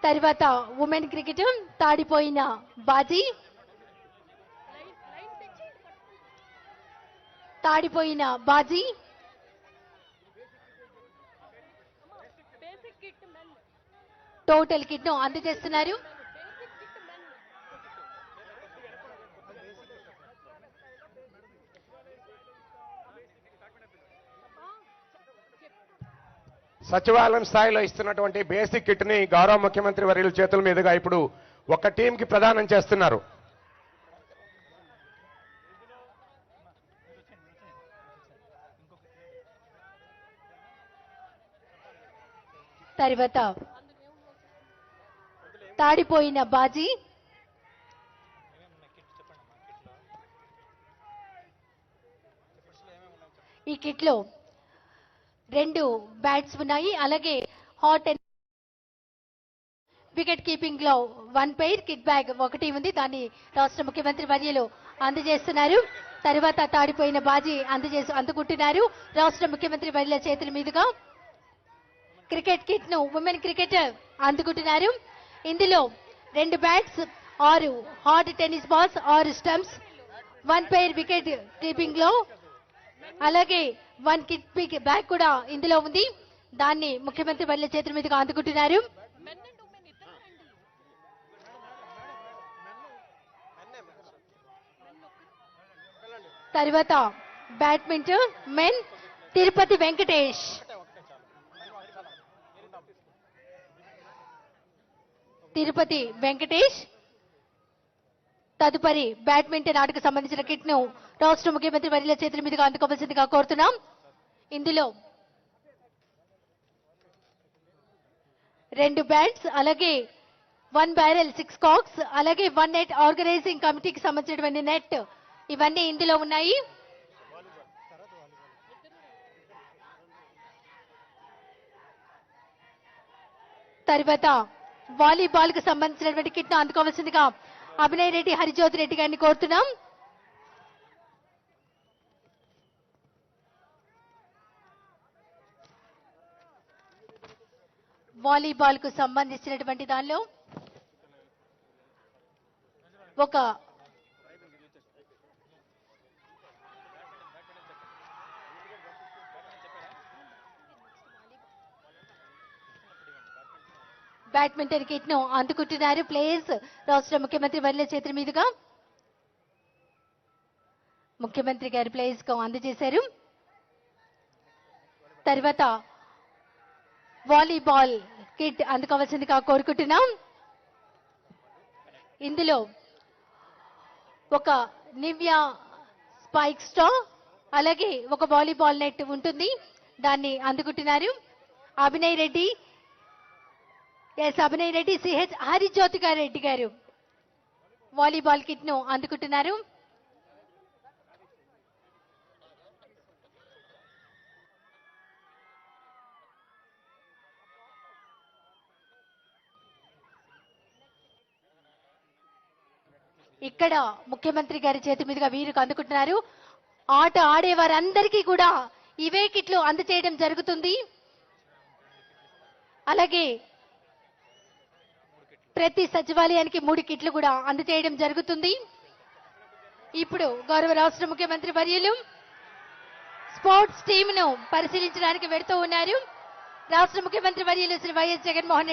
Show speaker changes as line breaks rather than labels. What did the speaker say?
తర్వాత women cricket తాడిపోయిన bhaji, తాడిపోయిన bhaji, total kit ను అందజేస్తున్నారు.
సచివాలయం స్థాయిలో ఇస్తున్నటువంటి బేసిక్ కిట్ ని గౌరవ ముఖ్యమంత్రి వర్యుల చేతుల మీదుగా ఇప్పుడు ఒక టీంకి ప్రదానం చేస్తున్నారు.
తర్వాత తాడిపోయిన బాజీ, ఈ కిట్ లో 2 బ్యాట్స్ ఉన్నాయి. అలాగే హాట్ అండ్ వికెట్ కీపింగ్ లో 1 పెయిర్, కిట్ బ్యాగ్ 1 ఉంది. దాన్ని రాష్ట్ర ముఖ్యమంత్రి వర్యులు అందజేస్తున్నారు. తర్వాత తాడిపోయిన బాజీ అందుకుంటున్నారు రాష్ట్ర ముఖ్యమంత్రి వర్యుల చేతుల మీదుగా. క్రికెట్ కిట్ ను ఉమెన్ క్రికెట్ అందుకుంటున్నారు. ఇందులో 2 bats, 6 hard tennis balls, 6 stumps, 1 pair wicket keeping లో, అలాగే 1 కిట్ బ్యాగ్ కూడా ఇందులో ఉంది. దాన్ని ముఖ్యమంత్రి వర్యుల చేతుల మీదుగా అందుకుంటున్నారు. తర్వాత బ్యాడ్మింటన్ మెన్ తిరుపతి వెంకటేష్, తిరుపతి వెంకటేష్ తదుపరి బ్యాడ్మింటన్ ఆటకు సంబంధించిన కిట్ ను రాష్ట్ర ముఖ్యమంత్రి వర్యుల చేతుల మీదుగా అందుకోవాల్సిందిగా కోరుతున్నాం. ఇందులో 2 బ్యాట్స్, అలాగే 1 బ్యారెల్, 6 కాక్స్, అలాగే 1 నెట్, ఆర్గనైజింగ్ కమిటీకి సంబంధించినటువంటి నెట్, ఇవన్నీ ఇందులో ఉన్నాయి. తర్వాత వాలీబాల్ కు సంబంధించినటువంటి కిట్ ను అందుకోవాల్సిందిగా అభినయ్ రెడ్డి, హరిజ్యోతి రెడ్డి గారిని కోరుతున్నాం. వాలీబాల్ కు సంబంధించినటువంటి దానిలో ఒక బ్యాడ్మింటన్ కిట్ ను అందుకుంటున్నారు ప్లేయర్స్ రాష్ట్ర ముఖ్యమంత్రి వర్యుల చేతుల మీదుగా. ముఖ్యమంత్రి గారి ప్లేయర్స్ కు అందజేశారు. తర్వాత వాలీబాల్ కిట్ అందుకోవాల్సిందిగా కోరుకుంటున్నాం. ఇందులో ఒక నివ్యా స్పైక్ స్టా, అలాగే ఒక వాలీబాల్ నెట్ ఉంటుంది. దాన్ని అందుకుంటున్నారు అభినయ్ రెడ్డి, అభినయ్ రెడ్డి, సిహెచ్ హరిజ్యోతి రెడ్డి గారు వాలీబాల్ కిట్ ను అందుకుంటున్నారు. ఇక్కడ ముఖ్యమంత్రి గారి చేతి మీదుగా వీరికి అందుకుంటున్నారు. ఆట ఆడే వారందరికీ కూడా ఇవే కిట్లు అందజేయడం జరుగుతుంది. అలాగే ప్రతి సచివాలయానికి 3 కిట్లు కూడా అందజేయడం జరుగుతుంది. ఇప్పుడు గౌరవ రాష్ట్ర ముఖ్యమంత్రి వర్యులు స్పోర్ట్స్ టీమ్ ను పరిశీలించడానికి వెళ్తూ ఉన్నారు. రాష్ట్ర ముఖ్యమంత్రి వర్యులు శ్రీ వైఎస్ జగన్మోహన్